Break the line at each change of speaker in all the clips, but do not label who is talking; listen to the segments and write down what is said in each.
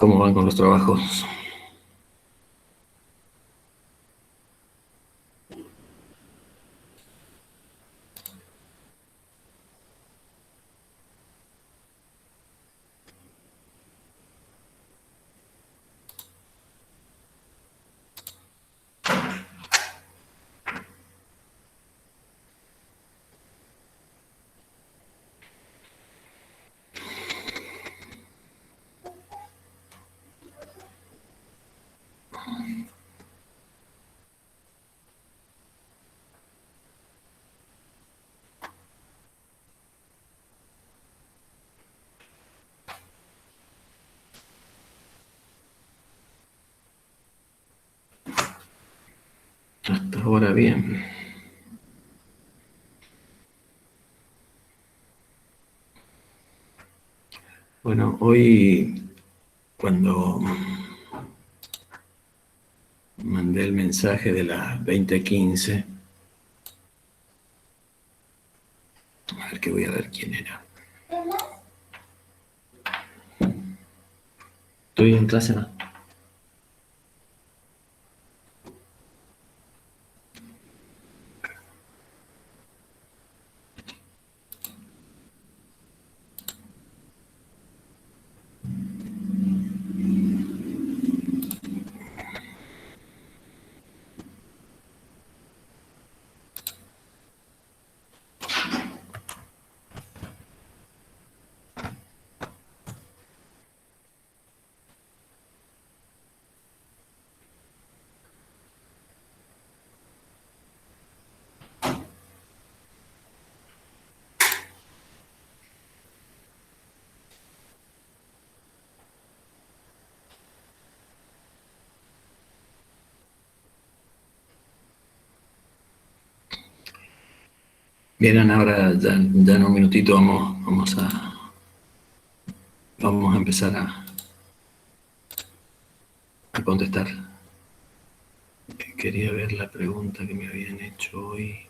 ¿Cómo van con los trabajos? Hasta ahora bien. Bueno, hoy cuando mandé el mensaje de las 20:15, a ver que voy a ver quién era. Estoy en clase, ¿no? Bien, ahora ya en un minutito vamos a empezar a contestar. Quería ver la pregunta que me habían hecho hoy.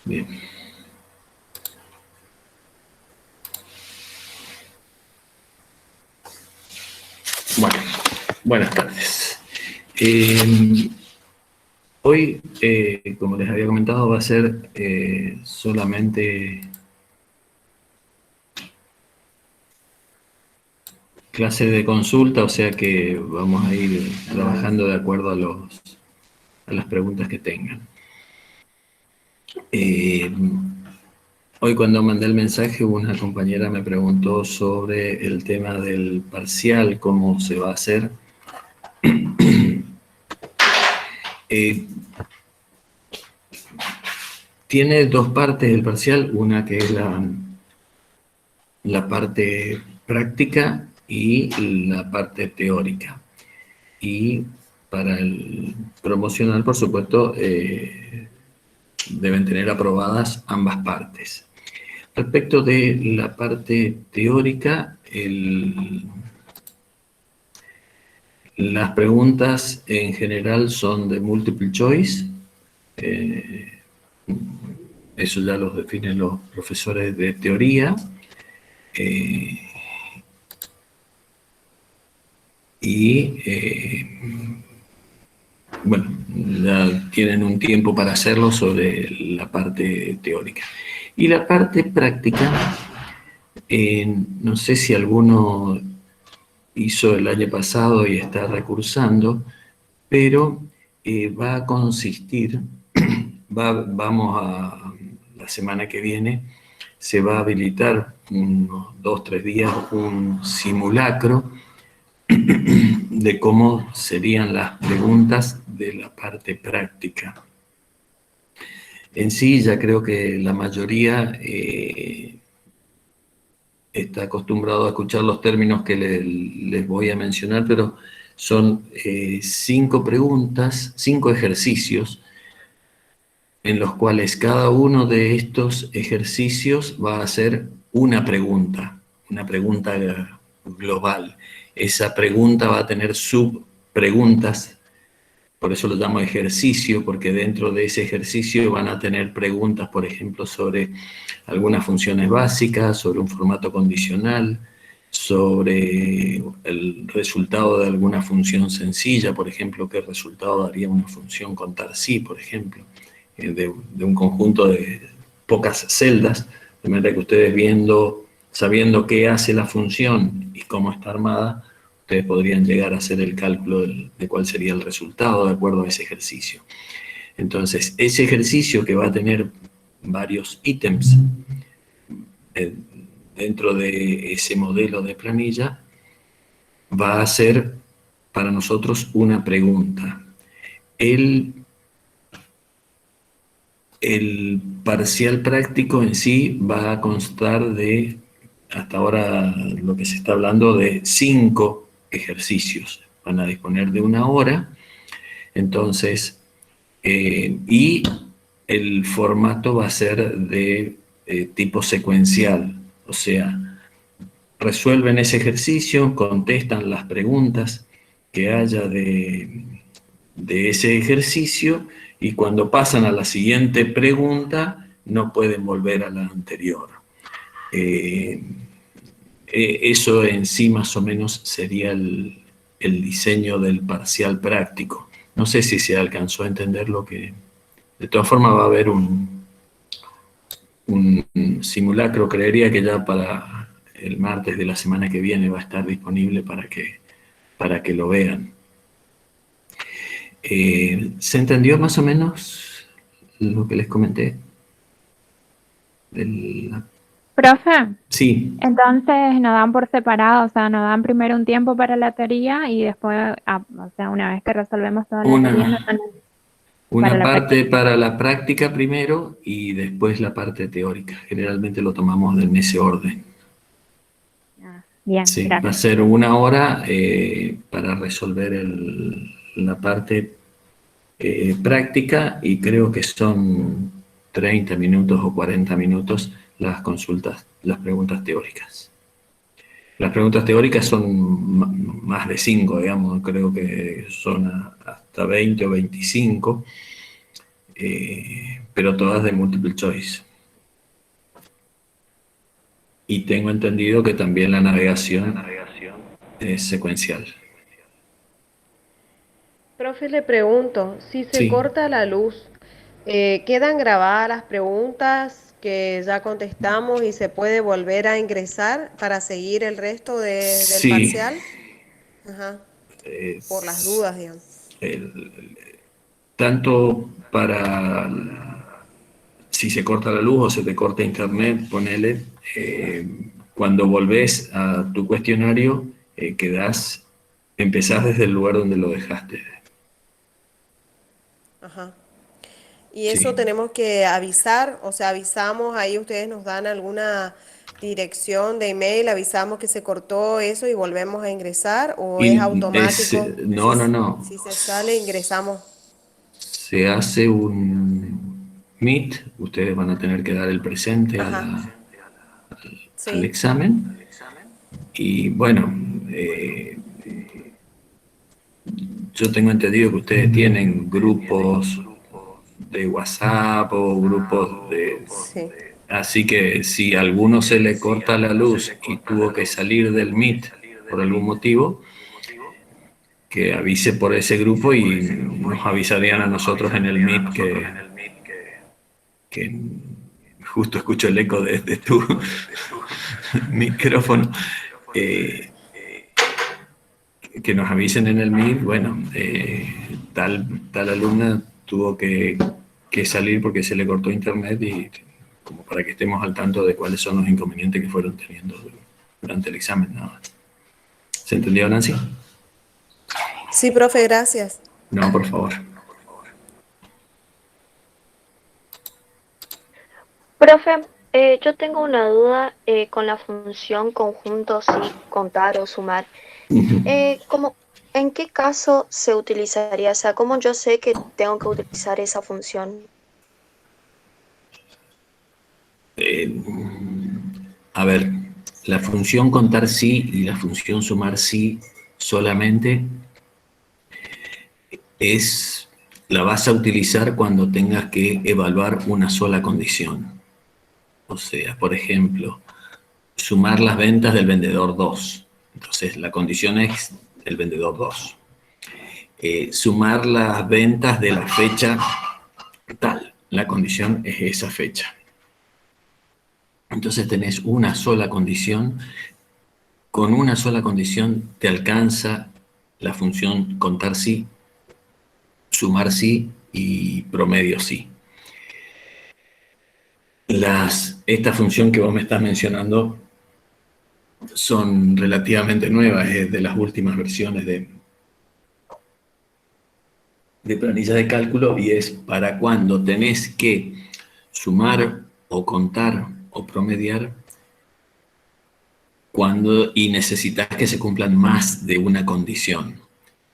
Bien. Bueno, buenas tardes. Hoy, como les había comentado, va a ser solamente clase de consulta, o sea que vamos a ir trabajando de acuerdo a las preguntas que tengan. Hoy cuando mandé el mensaje, una compañera me preguntó sobre el tema del parcial, cómo se va a hacer. Tiene dos partes el parcial, una que es la parte práctica y la parte teórica. Y para el promocional, por supuesto, deben tener aprobadas ambas partes. Respecto de la parte teórica, las preguntas en general son de multiple choice. eso ya los definen los profesores de teoría. Bueno, ya tienen un tiempo para hacerlo sobre la parte teórica. Y la parte práctica, no sé si alguno hizo el año pasado y está recursando, pero va a consistir, vamos a, la semana que viene, se va a habilitar unos 2 o 3 días un simulacro de cómo serían las preguntas de la parte práctica. En sí, ya creo que la mayoría está acostumbrado a escuchar los términos que les voy a mencionar, pero son 5 preguntas, 5 ejercicios, en los cuales cada uno de estos ejercicios va a hacer una pregunta global. Esa pregunta va a tener subpreguntas. Por eso lo llamo ejercicio, porque dentro de ese ejercicio van a tener preguntas, por ejemplo, sobre algunas funciones básicas, sobre un formato condicional, sobre el resultado de alguna función sencilla, por ejemplo, qué resultado daría una función contar sí, por ejemplo, de un conjunto de pocas celdas, de manera que ustedes sabiendo qué hace la función y cómo está armada, ustedes podrían llegar a hacer el cálculo de cuál sería el resultado de acuerdo a ese ejercicio. Entonces, ese ejercicio que va a tener varios ítems dentro de ese modelo de planilla, va a ser para nosotros una pregunta. El parcial práctico en sí va a constar de, hasta ahora lo que se está hablando, de 5 ejercicios. Van a disponer de 1 hora. Entonces, y el formato va a ser de tipo secuencial, o sea, resuelven ese ejercicio, contestan las preguntas que haya de ese ejercicio y cuando pasan a la siguiente pregunta no pueden volver a la anterior. Eso en sí más o menos sería el diseño del parcial práctico. No sé si se alcanzó a entender lo que... De todas formas va a haber un simulacro, creería que ya para el martes de la semana que viene va a estar disponible para que lo vean. ¿Se entendió más o menos lo que les comenté?
Profe,
Sí,
entonces nos dan por separado, o sea, nos dan primero un tiempo para la teoría y después, o sea, una vez que resolvemos toda la teoría, nos
una,
dan para
una
la
parte
práctica.
para la práctica primero y después la parte teórica. Generalmente lo tomamos en ese orden.
Ah, bien,
Sí, va a
gracias.
ser 1 hora para resolver la parte práctica y creo que son 30 minutos o 40 minutos las consultas, las preguntas teóricas. Las preguntas teóricas son más de 5, digamos, creo que son hasta 20 o 25, pero todas de multiple choice. Y tengo entendido que también la navegación es secuencial.
Profe, le pregunto, si se
Sí,
corta la luz, ¿quedan grabadas las preguntas que ya contestamos y se puede volver a ingresar para seguir el resto del
sí.
parcial? Ajá, por las
Es,
dudas, digamos.
tanto para si se corta la luz o se te corta internet, ponele, cuando volvés a tu cuestionario, empezás desde el lugar donde lo dejaste.
Ajá. Y eso
Sí.
tenemos que avisar, o sea, avisamos, ahí ustedes nos dan alguna dirección de email, avisamos que se cortó eso y volvemos a ingresar, o es automático,
No, no, no.
si se sale, ingresamos.
Se hace un meet, ustedes van a tener que dar el presente
Ajá,
al
sí,
examen. Y bueno, eh, yo tengo entendido que ustedes tienen grupos de WhatsApp o grupos de...
Sí.
Así que si a alguno se le corta la luz y tuvo que salir del Meet por algún motivo, que avise por ese grupo y nos avisarían a nosotros en el Meet que justo escucho el eco de tu micrófono, que nos avisen en el Meet, bueno, tal alumna tuvo que salir porque se le cortó internet, y como para que estemos al tanto de cuáles son los inconvenientes que fueron teniendo durante el examen, nada más. ¿Se entendió, Nancy?
Sí, profe, gracias.
No, por favor.
Profe, yo tengo una duda con la función conjunto, sí, contar o sumar. ¿En qué caso se utilizaría? O sea, ¿cómo yo sé que tengo que utilizar esa función?
A ver, la función contar sí y la función sumar sí solamente la vas a utilizar cuando tengas que evaluar una sola condición. O sea, por ejemplo, sumar las ventas del vendedor 2. Entonces, la condición es el vendedor 2. Sumar las ventas de la fecha tal. La condición es esa fecha. Entonces tenés una sola condición. Con una sola condición te alcanza la función contar sí, sumar sí y promedio sí. Esta función que vos me estás mencionando son relativamente nuevas, es de las últimas versiones de planilla de cálculo, y es para cuando tenés que sumar o contar o promediar y necesitas que se cumplan más de una condición.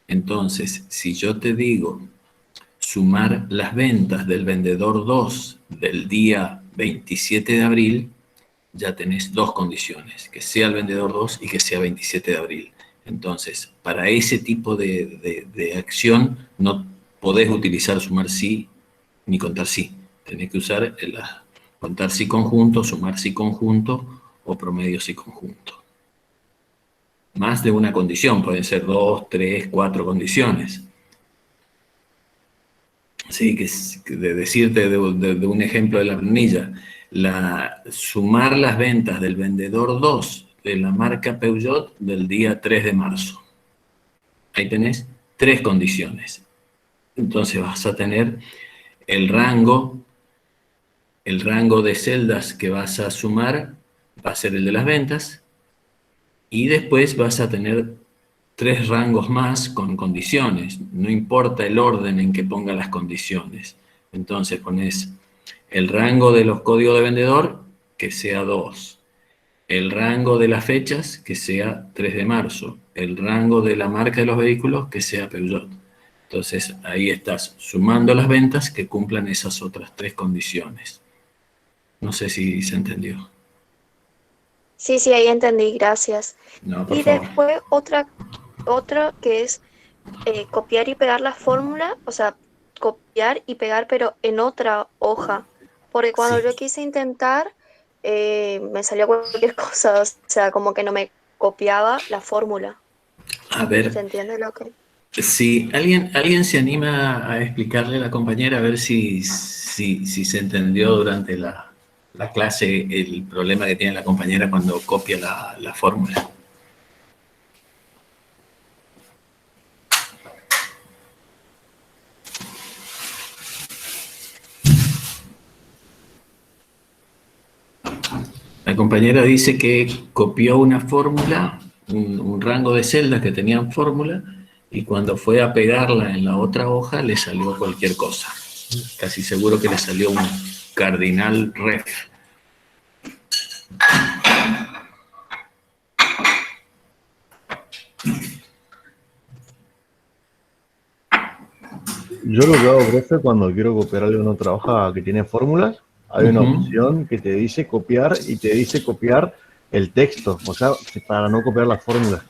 Entonces, si yo te digo sumar las ventas del vendedor 2 del día 27 de abril, ya tenés dos condiciones, que sea el vendedor 2 y que sea 27 de abril. Entonces, para ese tipo de acción no podés utilizar sumar sí ni contar sí. Tenés que usar contar sí conjunto, sumar sí conjunto o promedio sí conjunto. Más de una condición, pueden ser 2, 3, 4 condiciones. Sí, de decirte de un ejemplo de la planilla, sumar las ventas del vendedor 2 de la marca Peugeot del día 3 de marzo. Ahí tenés 3 condiciones. Entonces vas a tener el rango de celdas que vas a sumar, va a ser el de las ventas, y después vas a tener 3 rangos más con condiciones. No importa el orden en que ponga las condiciones. Entonces pones el rango de los códigos de vendedor, que sea 2. El rango de las fechas, que sea 3 de marzo. El rango de la marca de los vehículos, que sea Peugeot. Entonces ahí estás sumando las ventas que cumplan esas otras 3 condiciones. No sé si se entendió.
Sí, ahí entendí, gracias.
No, por
y
favor.
Después otra que es copiar y pegar la fórmula, o sea, copiar y pegar pero en otra hoja, porque cuando
Sí.
yo quise intentar me salió cualquier cosa, o sea, como que no me copiaba la fórmula.
A ver,
¿Se entiende lo que?
si alguien se anima a explicarle a la compañera a ver si se entendió durante la clase el problema que tiene la compañera cuando copia la fórmula. La compañera dice que copió una fórmula, un rango de celdas que tenían fórmula, y cuando fue a pegarla en la otra hoja le salió cualquier cosa. Casi seguro que le salió un cardinal ref.
Yo lo que hago, profe, cuando quiero copiar algo en otra hoja que tiene fórmulas, hay una opción que te dice copiar y te dice copiar el texto. O sea, para no copiar las fórmulas,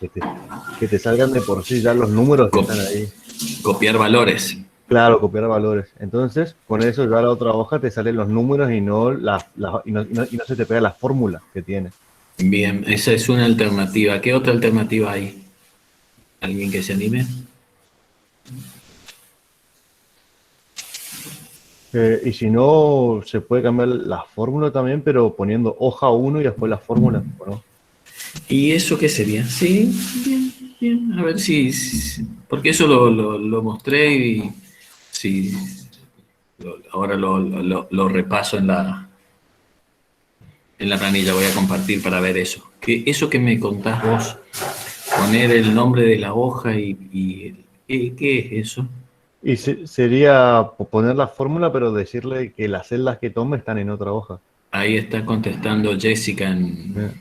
que te salgan de por sí ya los números que están ahí.
Copiar valores.
Claro, copiar valores. Entonces, con eso ya la otra hoja te salen los números y no, y no se te pega la fórmula que tiene.
Bien, esa es una alternativa. ¿Qué otra alternativa hay? ¿Alguien que se anime?
Y si no, se puede cambiar la fórmula también, pero poniendo hoja 1 y después la fórmula, ¿no?
¿Y eso qué sería? Sí, bien, bien. A ver si porque eso lo mostré y sí, ahora lo repaso en la planilla, voy a compartir para ver eso. Eso que me contás vos, poner el nombre de la hoja y ¿qué es eso?
Y sería poner la fórmula, pero decirle que las celdas que tome están en otra hoja.
Ahí está contestando Jessica en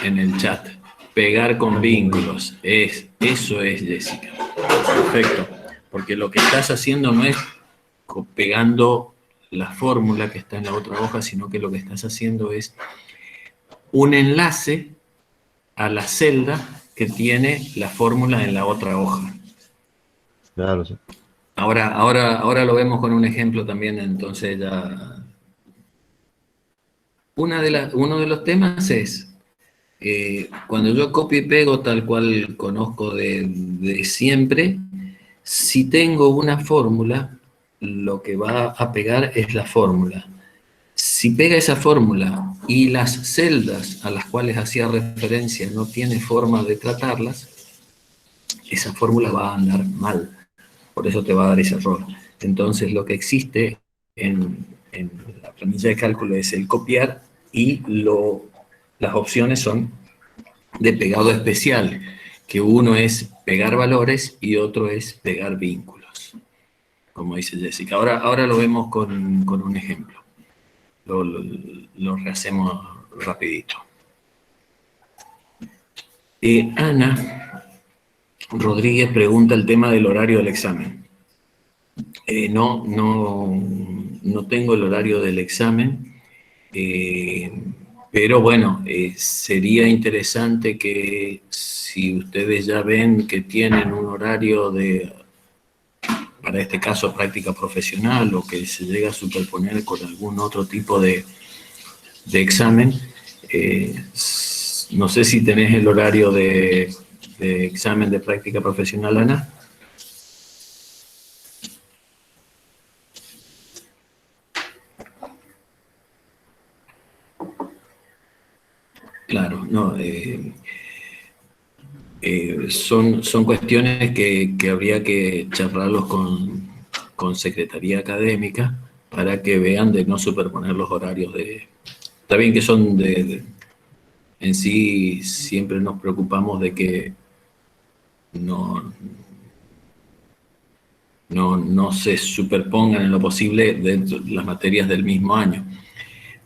el chat. Pegar con vínculos. Eso es, Jessica. Perfecto. Porque lo que estás haciendo no es pegando la fórmula que está en la otra hoja, sino que lo que estás haciendo es un enlace a la celda que tiene la fórmula en la otra hoja.
Claro, sí.
Ahora lo vemos con un ejemplo también, entonces ya... Uno de los temas es, cuando yo copio y pego tal cual conozco de siempre, si tengo una fórmula, lo que va a pegar es la fórmula. Si pega esa fórmula y las celdas a las cuales hacía referencia no tiene forma de tratarlas, esa fórmula va a andar mal. Por eso te va a dar ese error. Entonces lo que existe en la planilla de cálculo es el copiar y las opciones son de pegado especial, que uno es pegar valores y otro es pegar vínculos, como dice Jessica. Ahora lo vemos con un ejemplo. Lo rehacemos rapidito. Ana Rodríguez pregunta el tema del horario del examen. No tengo el horario del examen, pero bueno, sería interesante que si ustedes ya ven que tienen un horario para este caso práctica profesional o que se llega a superponer con algún otro tipo de examen, no sé si tenés el horario de examen de práctica profesional, Ana. Claro, no. Son cuestiones que habría que charlarlos con Secretaría Académica para que vean de no superponer los horarios de... Está bien que son en sí siempre nos preocupamos de que no se superpongan en lo posible dentro de las materias del mismo año,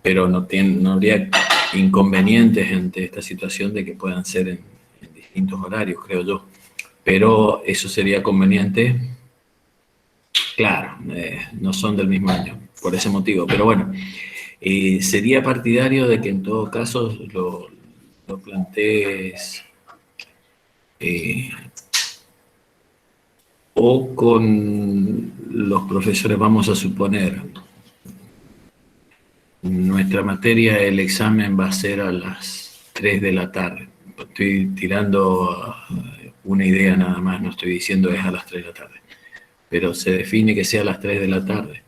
pero no habría inconvenientes ante esta situación de que puedan ser en distintos horarios, creo yo. Pero eso sería conveniente. Claro, no son del mismo año, por ese motivo. Pero bueno, sería partidario de que en todo caso lo plantees o con los profesores, vamos a suponer, nuestra materia, el examen va a ser a las 3 de la tarde. Estoy tirando una idea nada más, no estoy diciendo es a las 3 de la tarde. Pero se define que sea a las 3 de la tarde.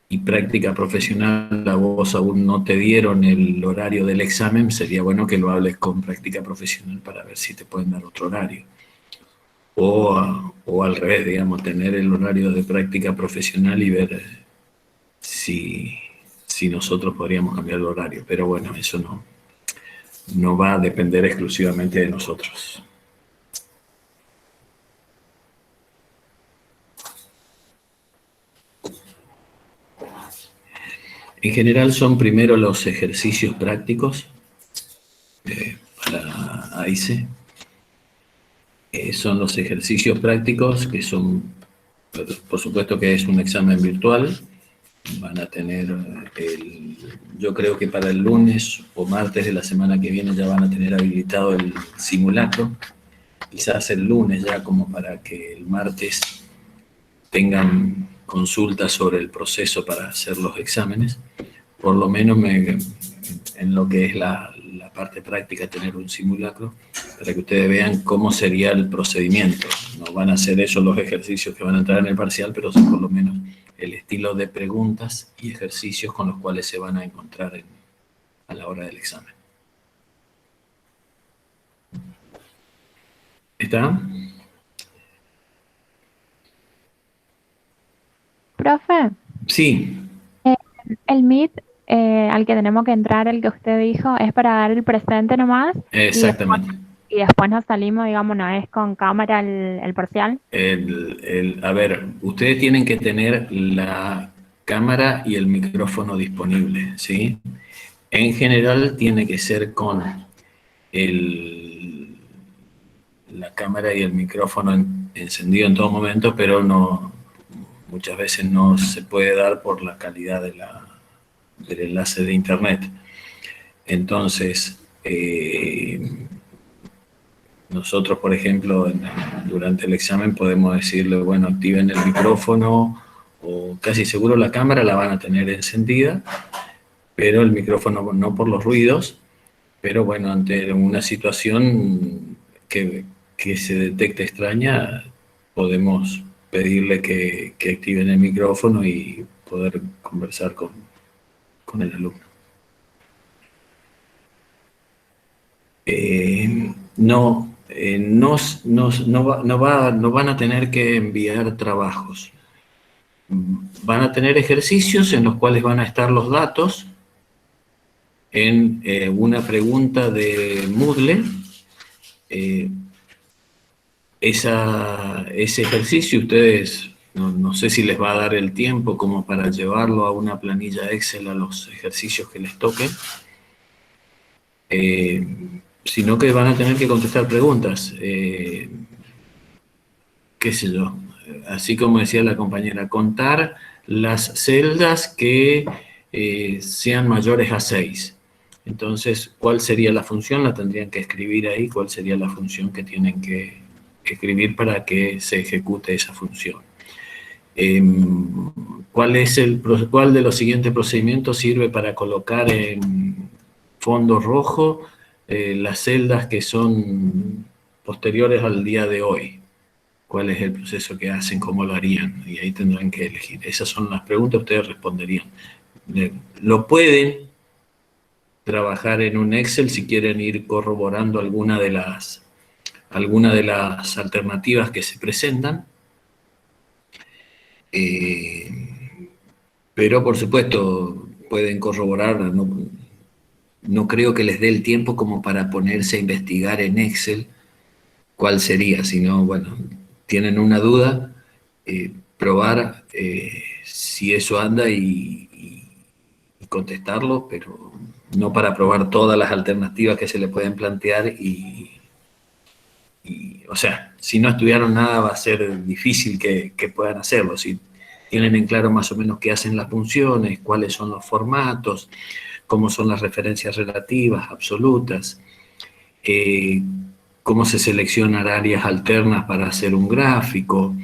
Y práctica profesional, a vos aún no te dieron el horario del examen, sería bueno que lo hables con práctica profesional para ver si te pueden dar otro horario. O al revés, digamos, tener el horario de práctica profesional y ver si nosotros podríamos cambiar el horario. Pero bueno, eso no va a depender exclusivamente de nosotros. En general son primero los ejercicios prácticos para AICE. Son los ejercicios prácticos que son, por supuesto que es un examen virtual. Van a tener, yo creo que para el lunes o martes de la semana que viene ya van a tener habilitado el simulacro. Quizás el lunes ya como para que el martes tengan consultas sobre el proceso para hacer los exámenes, por lo menos en lo que es la parte práctica, tener un simulacro para que ustedes vean cómo sería el procedimiento. No van a ser esos los ejercicios que van a entrar en el parcial, pero son por lo menos el estilo de preguntas y ejercicios con los cuales se van a encontrar a la hora del examen. ¿Está?
Profe,
Sí.
el Meet al que tenemos que entrar, el que usted dijo, es para dar el presente nomás.
Exactamente.
Y después nos salimos, digamos, no es con cámara el parcial.
A ver, ustedes tienen que tener la cámara y el micrófono disponible, ¿sí? En general tiene que ser con la cámara y el micrófono encendido en todo momento, pero no, muchas veces no se puede dar por la calidad del enlace de internet. Entonces, nosotros, por ejemplo, durante el examen podemos decirle, bueno, activen el micrófono, o casi seguro la cámara la van a tener encendida, pero el micrófono no por los ruidos, pero bueno, ante una situación que se detecte extraña, podemos pedirle que activen el micrófono y poder conversar con el alumno. No van a tener que enviar trabajos. Van a tener ejercicios en los cuales van a estar los datos en una pregunta de Moodle. Ese ejercicio ustedes, no sé si les va a dar el tiempo como para llevarlo a una planilla Excel a los ejercicios que les toquen. Sino que van a tener que contestar preguntas, qué sé yo, así como decía la compañera, contar las celdas que sean mayores a 6. Entonces, ¿cuál sería la función? La tendrían que escribir ahí, ¿cuál sería la función que tienen que escribir para que se ejecute esa función? ¿Cuál de los siguientes procedimientos sirve para colocar en fondo rojo las celdas que son posteriores al día de hoy? ¿Cuál es el proceso que hacen? ¿Cómo lo harían? Y ahí tendrán que elegir. Esas son las preguntas, ustedes responderían. Lo pueden trabajar en un Excel si quieren ir corroborando alguna de las alternativas que se presentan. Pero, por supuesto, pueden corroborar. No creo que les dé el tiempo como para ponerse a investigar en Excel cuál sería, sino, bueno, tienen una duda, probar si eso anda y contestarlo, pero no para probar todas las alternativas que se le pueden plantear o sea, si no estudiaron nada va a ser difícil que puedan hacerlo. Si tienen en claro más o menos qué hacen las funciones, cuáles son los formatos, cómo son las referencias relativas, absolutas, cómo se seleccionan áreas alternas para hacer un gráfico,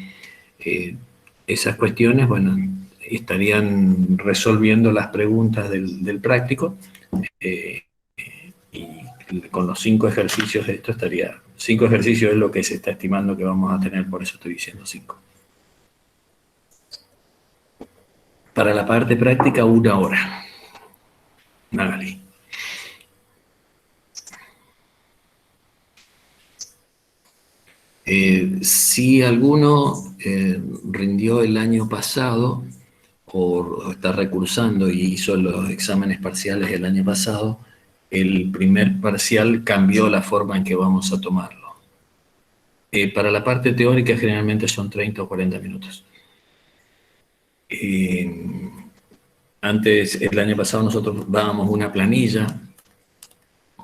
esas cuestiones, bueno, estarían resolviendo las preguntas del práctico, y con los 5 ejercicios de esto 5 ejercicios es lo que se está estimando que vamos a tener, por eso estoy diciendo 5. Para la parte práctica, 1 hora. Magali. Si alguno rindió el año pasado o está recursando y hizo los exámenes parciales el año pasado, el primer parcial cambió la forma en que vamos a tomarlo. Para la parte teórica generalmente son 30 o 40 minutos. Antes, el año pasado, nosotros dábamos una planilla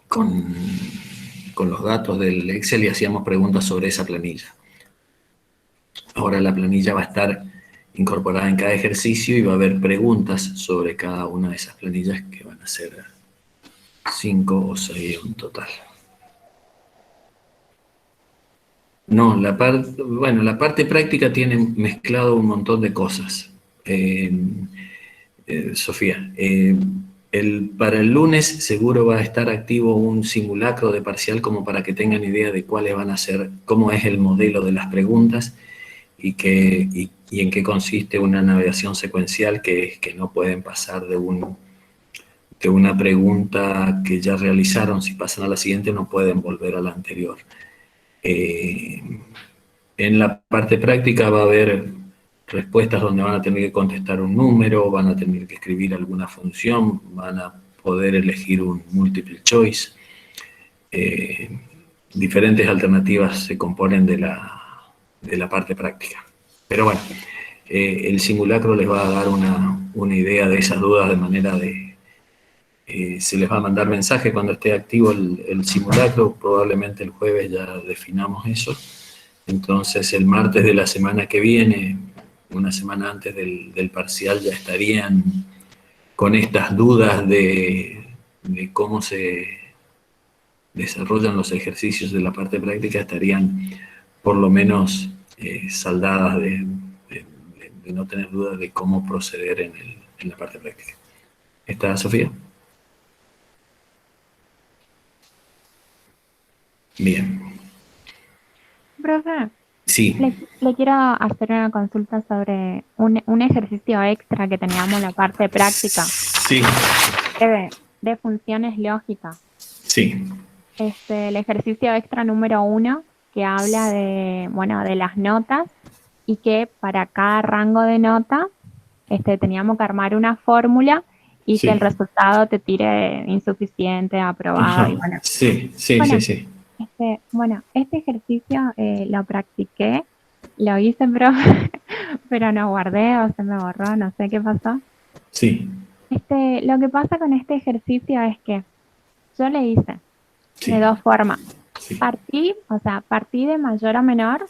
con los datos del Excel y hacíamos preguntas sobre esa planilla. Ahora la planilla va a estar incorporada en cada ejercicio y va a haber preguntas sobre cada una de esas planillas, que van a ser 5 o 6 en total. No, bueno, la parte práctica tiene mezclado un montón de cosas. Sofía, para el lunes seguro va a estar activo un simulacro de parcial como para que tengan idea de cuáles van a ser, cómo es el modelo de las preguntas y en qué consiste una navegación secuencial, que es que no pueden pasar de una pregunta que ya realizaron. Si pasan a la siguiente no pueden volver a la anterior. En la parte práctica va a haber respuestas donde van a tener que contestar un número, van a tener que escribir alguna función, van a poder elegir un multiple choice. Diferentes alternativas se componen de la parte práctica. Pero bueno, el simulacro les va a dar una idea de esas dudas, de manera de... se les va a mandar mensaje cuando esté activo el simulacro, probablemente el jueves ya definamos eso. Entonces el martes de la semana que viene, una semana antes del parcial, ya estarían con estas dudas de cómo se desarrollan los ejercicios de la parte práctica, estarían por lo menos saldadas de no tener dudas de cómo proceder en la parte práctica. ¿Está Sofía? Bien.
Profe,
Sí.
le quiero hacer una consulta sobre un ejercicio extra que teníamos en la parte práctica.
Sí.
De funciones lógicas.
Sí.
El ejercicio extra número 1, que habla de las notas, y que para cada rango de nota teníamos que armar una fórmula y
Sí.
que el resultado te tire insuficiente, aprobado.
Ajá.
Y bueno.
Sí.
Este ejercicio lo practiqué, lo hice, pero no guardé o se me borró, no sé qué pasó.
Sí.
Lo que pasa con este ejercicio es que yo le hice de dos formas.
Sí.
Partí de mayor a menor,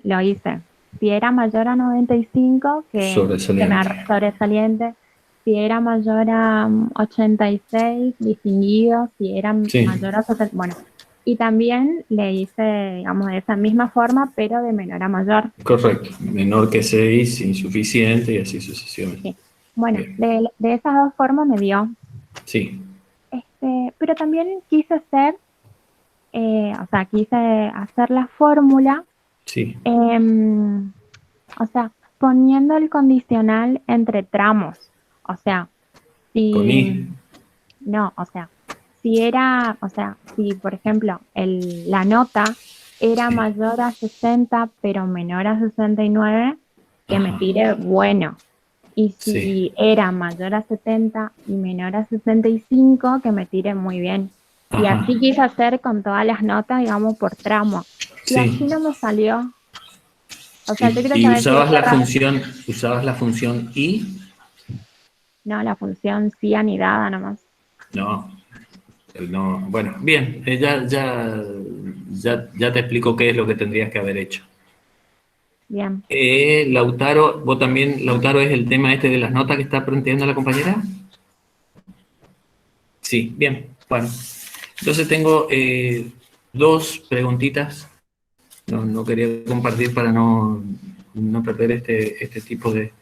lo hice. Si era mayor a 95, que sobresaliente. Si era mayor a 86, distinguido. Si era mayor a 70, bueno. Y también le hice, digamos, de esa misma forma, pero de menor a mayor.
Correcto. Menor que 6, insuficiente, y así sucesivamente.
Sí. Bueno, de esas dos formas me dio.
Sí.
Pero también quise hacer la fórmula.
Sí.
Poniendo el condicional entre tramos. Si por ejemplo la nota era mayor a 60 pero menor a 69, que me tire bueno. Y si era mayor a 70 y menor a 65, que me tire muy bien. Y así quise hacer con todas las notas, digamos, por tramo. Y así no me salió.
¿Y usabas la función y?
No, la función sí anidada nomás.
No. Bueno, bien, ya te explico qué es lo que tendrías que haber hecho.
Bien.
Lautaro, vos también, Lautaro, es el tema de las notas que está planteando la compañera. Sí, bien, bueno. Entonces tengo dos preguntitas. No quería compartir para no perder este tipo de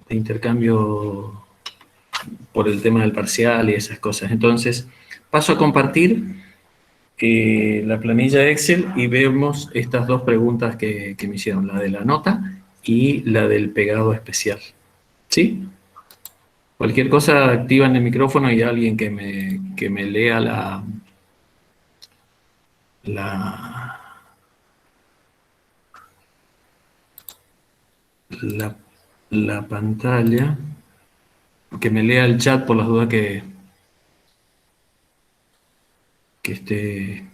intercambio por el tema del parcial y esas cosas. Entonces, paso a compartir la planilla Excel y vemos estas dos preguntas que me hicieron, la de la nota y la del pegado especial. ¿Sí? Cualquier cosa, activan el micrófono y alguien que me lea la pantalla, que me lea el chat por las dudas que esté.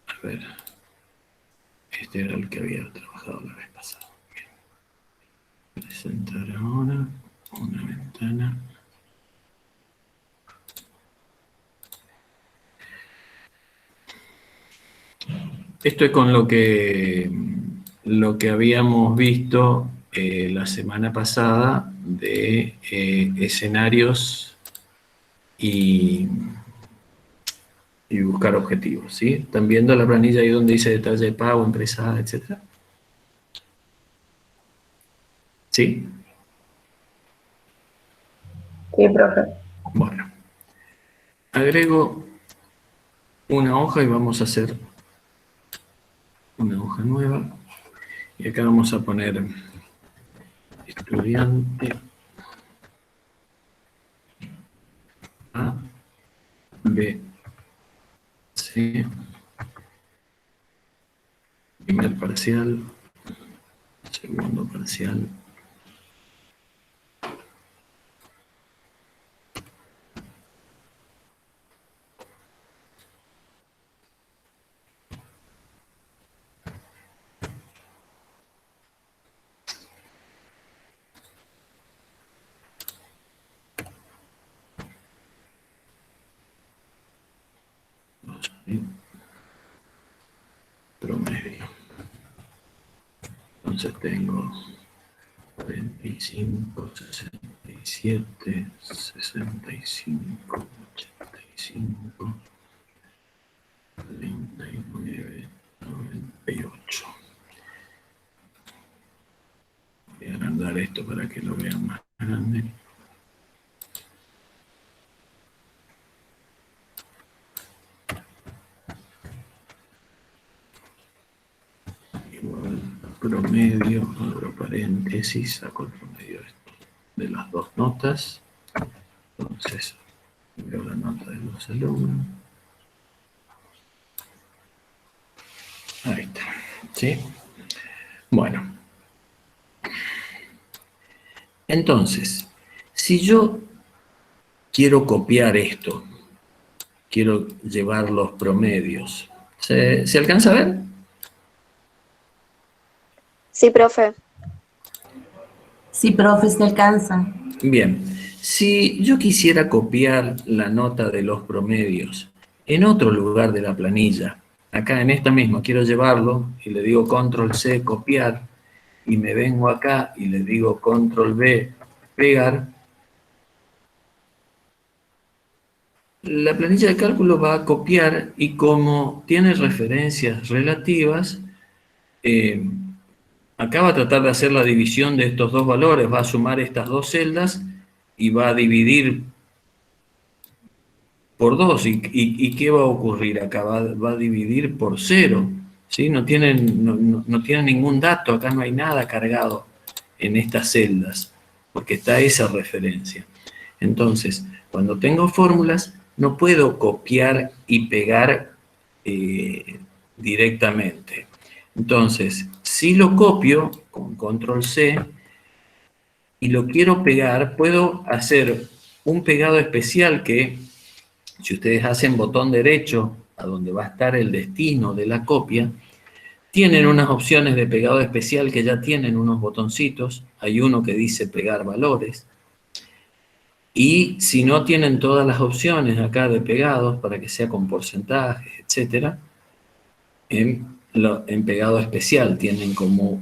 A ver, este era el que había trabajado la vez pasada. Bien. Presentar ahora una ventana. Esto es con lo que habíamos visto la semana pasada de escenarios y y buscar objetivos, ¿sí? ¿Están viendo la planilla ahí donde dice detalle de pago, empresa A, etcétera? ¿Sí?
Sí, profe.
Bueno, agrego una hoja y vamos a hacer una hoja nueva. Y acá vamos a poner estudiante A, B, C, primer parcial, segundo parcial, ¿sí? Promedio. Entonces tengo 25, 67, 65, 85, 39, 98. Voy a agrandar esto para que lo vean más grande. Igual promedio, abro paréntesis, saco el promedio de las dos notas. Entonces, veo la nota de los alumnos. Ahí está, ¿sí? Bueno. Entonces, si yo quiero copiar esto, quiero llevar los promedios, ¿se alcanza a ver?
Sí, profe.
Sí, profe, se alcanza.
Bien, si yo quisiera copiar la nota de los promedios en otro lugar de la planilla, acá en esta misma quiero llevarlo y le digo control C, copiar, y me vengo acá y le digo control V, pegar, la planilla de cálculo va a copiar y como tiene referencias relativas, acá va a tratar de hacer la división de estos dos valores, va a sumar estas dos celdas y va a dividir por 2. ¿Y qué va a ocurrir acá? Va a dividir por 0. ¿Sí? No tiene ningún dato, acá no hay nada cargado en estas celdas, porque está esa referencia. Entonces, cuando tengo fórmulas, no puedo copiar y pegar directamente. Entonces, si lo copio con control C y lo quiero pegar, puedo hacer un pegado especial que, si ustedes hacen botón derecho a donde va a estar el destino de la copia, tienen unas opciones de pegado especial que ya tienen unos botoncitos. Hay uno que dice pegar valores. Y si no tienen todas las opciones acá de pegados para que sea con porcentajes, etcétera, en pegado especial tienen como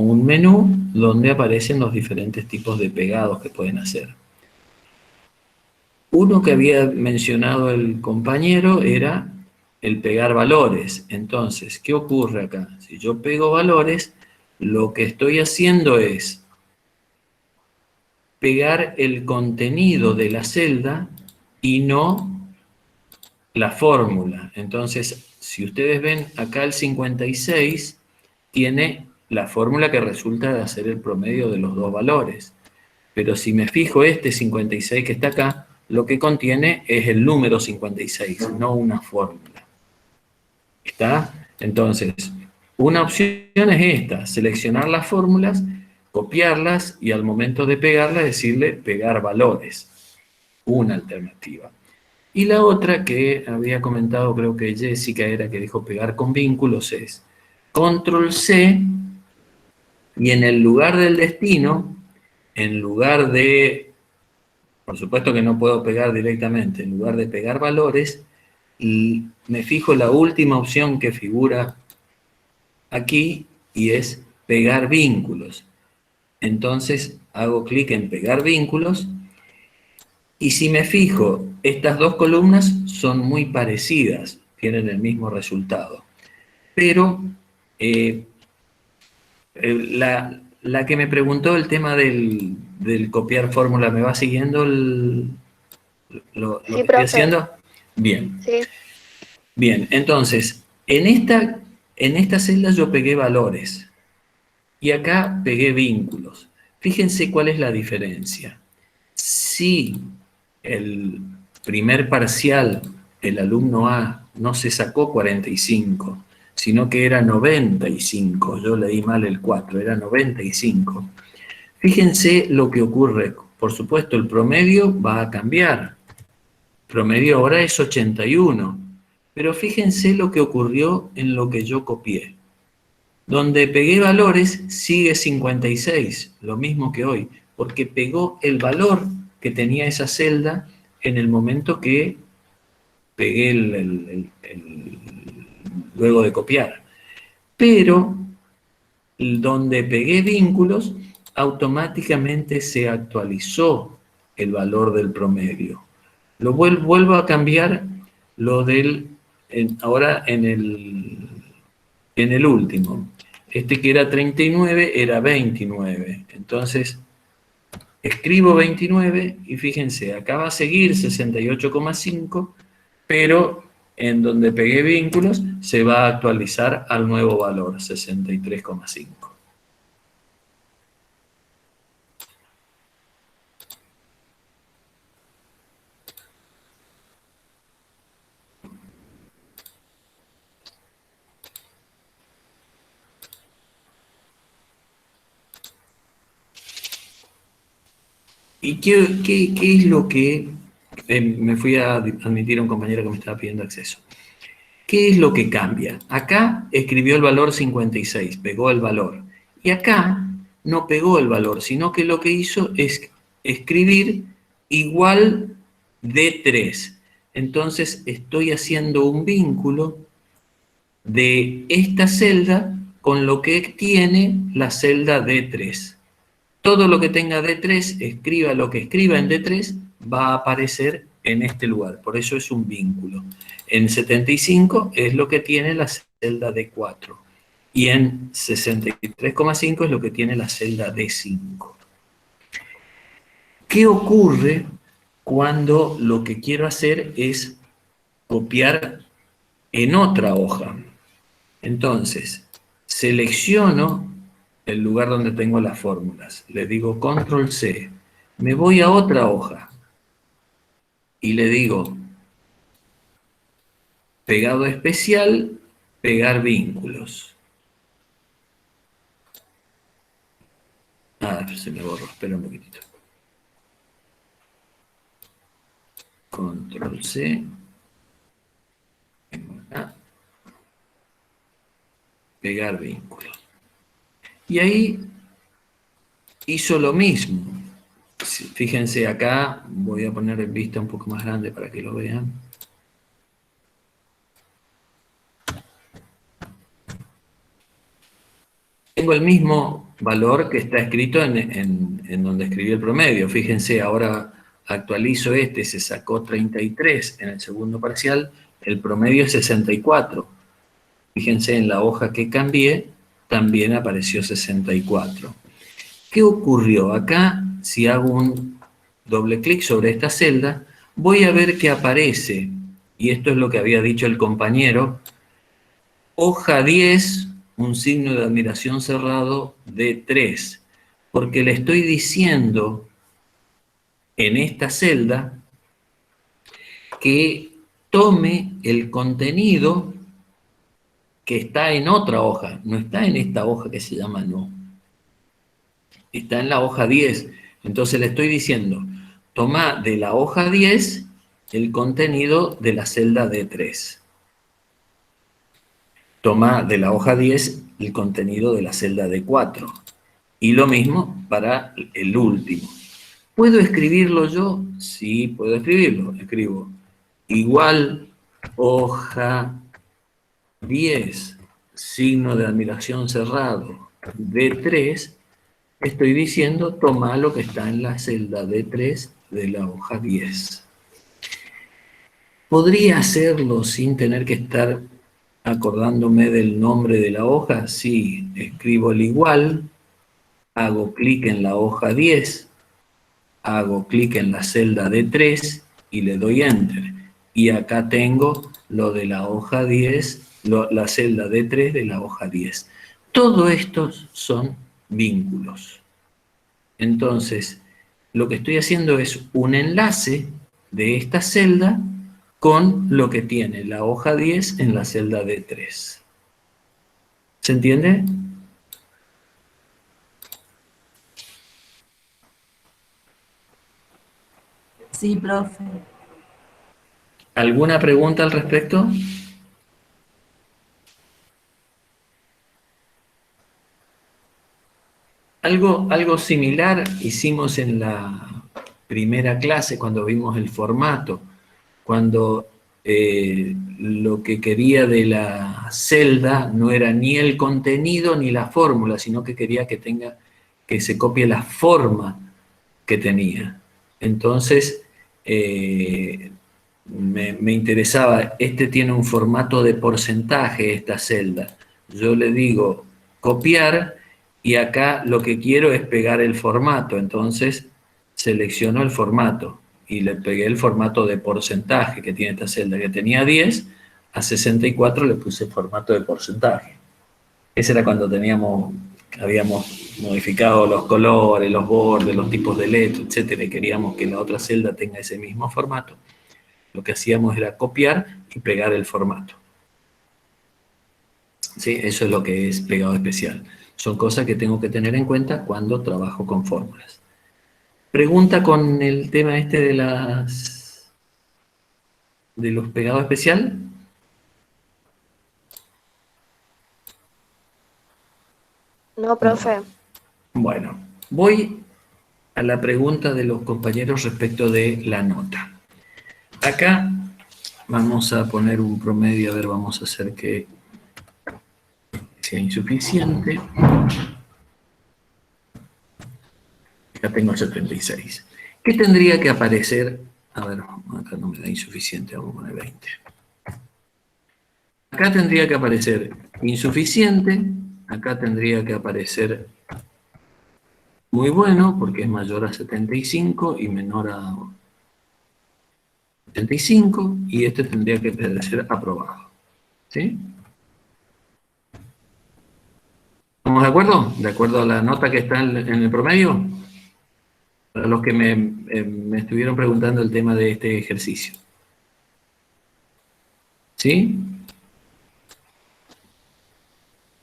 un menú donde aparecen los diferentes tipos de pegados que pueden hacer. Uno que había mencionado el compañero era el pegar valores. Entonces, ¿qué ocurre acá? Si yo pego valores, lo que estoy haciendo es pegar el contenido de la celda y no la fórmula. Entonces, si ustedes ven acá el 56, tiene la fórmula que resulta de hacer el promedio de los dos valores. Pero si me fijo este 56 que está acá, lo que contiene es el número 56, no una fórmula. ¿Está? Entonces, una opción es esta, seleccionar las fórmulas, copiarlas y al momento de pegarlas decirle pegar valores. Una alternativa. Y la otra que había comentado, creo que Jessica era que dijo pegar con vínculos, es control C y en el lugar del destino, en lugar de, por supuesto que no puedo pegar directamente, en lugar de pegar valores, y me fijo la última opción que figura aquí y es pegar vínculos. Entonces hago clic en pegar vínculos y si me fijo estas dos columnas son muy parecidas, tienen el mismo resultado. Pero la que me preguntó el tema del copiar fórmula, ¿me va siguiendo lo
Sí,
que estoy
profe.
haciendo? Bien.
Sí.
Bien, entonces, en esta celda yo pegué valores y acá pegué vínculos. Fíjense cuál es la diferencia. Si el primer parcial, el alumno A, no se sacó 45, sino que era 95, yo leí mal el 4, era 95. Fíjense lo que ocurre. Por supuesto, el promedio va a cambiar. Promedio ahora es 81. Pero fíjense lo que ocurrió en lo que yo copié. Donde pegué valores sigue 56, lo mismo que hoy, porque pegó el valor que tenía esa celda en el momento que pegué luego de copiar. Pero donde pegué vínculos, automáticamente se actualizó el valor del promedio. Lo vuelvo a cambiar lo del, ahora en el último. Este que era 39 era 29. Entonces, escribo 29 y fíjense, acá va a seguir 68,5, pero en donde pegué vínculos se va a actualizar al nuevo valor, 63,5. ¿Y qué es lo que... me fui a admitir a un compañero que me estaba pidiendo acceso. ¿Qué es lo que cambia? Acá escribió el valor 56, pegó el valor. Y acá no pegó el valor, sino que lo que hizo es escribir igual de 3. Entonces estoy haciendo un vínculo de esta celda con lo que tiene la celda D3. Todo lo que tenga D3, escriba lo que escriba en D3, va a aparecer en este lugar. Por eso es un vínculo. En 75 es lo que tiene la celda D4. Y en 63,5 es lo que tiene la celda D5. ¿Qué ocurre cuando lo que quiero hacer es copiar en otra hoja? Entonces, selecciono el lugar donde tengo las fórmulas. Le digo Control C. Me voy a otra hoja. Y le digo pegado especial, pegar vínculos. Ah, se me borró. Espera un poquitito. Control C. Vengo acá. Pegar vínculos. Y ahí hizo lo mismo. Fíjense acá, voy a poner en vista un poco más grande para que lo vean. Tengo el mismo valor que está escrito en donde escribí el promedio. Fíjense, ahora actualizo este, se sacó 33 en el segundo parcial, el promedio es 64. Fíjense, en la hoja que cambié, también apareció 64. ¿Qué ocurrió? Acá, si hago un doble clic sobre esta celda, voy a ver que aparece, y esto es lo que había dicho el compañero, hoja 10, un signo de admiración cerrado de 3, porque le estoy diciendo en esta celda que tome el contenido que está en otra hoja, no está en esta hoja que se llama no. Está en la hoja 10. Entonces le estoy diciendo, toma de la hoja 10 el contenido de la celda D3. Toma de la hoja 10 el contenido de la celda D4. Y lo mismo para el último. ¿Puedo escribirlo yo? Sí, puedo escribirlo. Escribo igual hoja 10, signo de admiración cerrado, D3. Estoy diciendo, toma lo que está en la celda D3 de la hoja 10. ¿Podría hacerlo sin tener que estar acordándome del nombre de la hoja? Sí, escribo el igual, hago clic en la hoja 10, hago clic en la celda D3 y le doy Enter. Y acá tengo lo de la hoja 10, la celda D3 de la hoja 10. Todo estos son vínculos. Entonces, lo que estoy haciendo es un enlace de esta celda con lo que tiene la hoja 10 en la celda D3. ¿Se entiende?
Sí, profe.
¿Alguna pregunta al respecto? Algo similar hicimos en la primera clase cuando vimos el formato, cuando lo que quería de la celda no era ni el contenido ni la fórmula, sino que quería que se copie la forma que tenía. Entonces, me interesaba, este tiene un formato de porcentaje, esta celda. Yo le digo copiar y acá lo que quiero es pegar el formato. Entonces, selecciono el formato y le pegué el formato de porcentaje que tiene esta celda, que tenía 10, a 64 le puse el formato de porcentaje. Ese era cuando habíamos modificado los colores, los bordes, los tipos de letra, etcétera, y queríamos que la otra celda tenga ese mismo formato. Lo que hacíamos era copiar y pegar el formato. ¿Sí? Eso es lo que es pegado especial. Son cosas que tengo que tener en cuenta cuando trabajo con fórmulas. Pregunta con el tema este de los pegados especial.
No, profe.
Bueno, voy a la pregunta de los compañeros respecto de la nota. Acá vamos a poner un promedio, a ver, vamos a hacer que sea insuficiente. Acá tengo 76. ¿Qué tendría que aparecer? A ver, acá no me da insuficiente, vamos a poner 20. Acá tendría que aparecer insuficiente, acá tendría que aparecer muy bueno, porque es mayor a 75 y menor a 75, y este tendría que aparecer aprobado. ¿Sí? ¿Estamos de acuerdo? ¿De acuerdo a la nota que está en el promedio? Para los que me estuvieron preguntando el tema de este ejercicio. ¿Sí?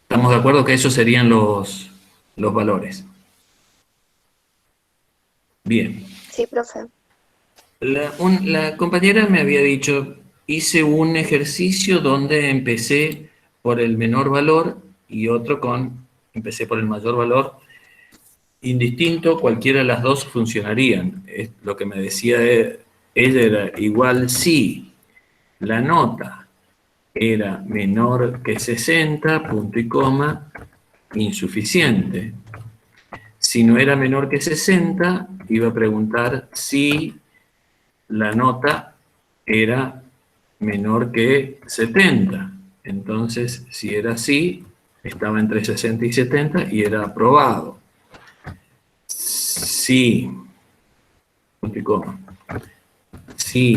¿Estamos de acuerdo que esos serían los valores? Bien.
Sí, profe.
La compañera me había dicho, hice un ejercicio donde empecé por el menor valor y otro empecé por el mayor valor. Indistinto, cualquiera de las dos funcionarían. Lo que me decía ella era igual si la nota era menor que 60, punto y coma, insuficiente. Si no era menor que 60, iba a preguntar si la nota era menor que 70. Entonces, si era así, estaba entre 60 y 70 y era aprobado. Si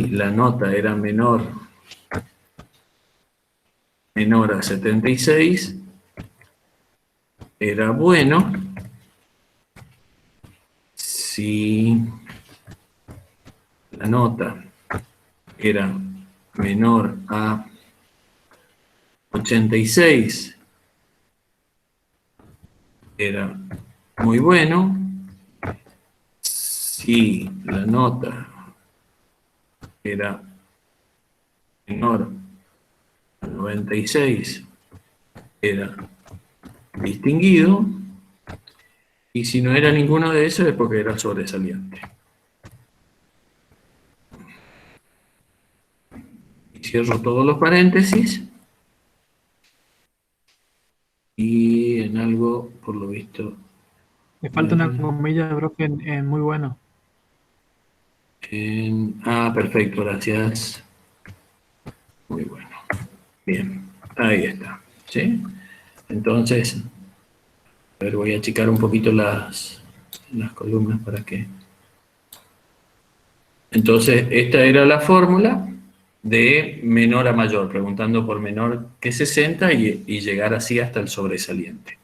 la nota era menor a 76, era bueno. Si la nota era menor a 86, era muy bueno. Si la nota era menor a 96, era distinguido. Y si no era ninguno de esos es porque era sobresaliente. Cierro todos los paréntesis. Y en algo, por lo visto...
Me falta una comilla, profe, en muy bueno.
Perfecto, gracias. Muy bueno. Bien, ahí está. ¿Sí? Entonces, a ver, voy a achicar un poquito las columnas para que... Entonces, esta era la fórmula de menor a mayor, preguntando por menor que 60 y llegar así hasta el sobresaliente.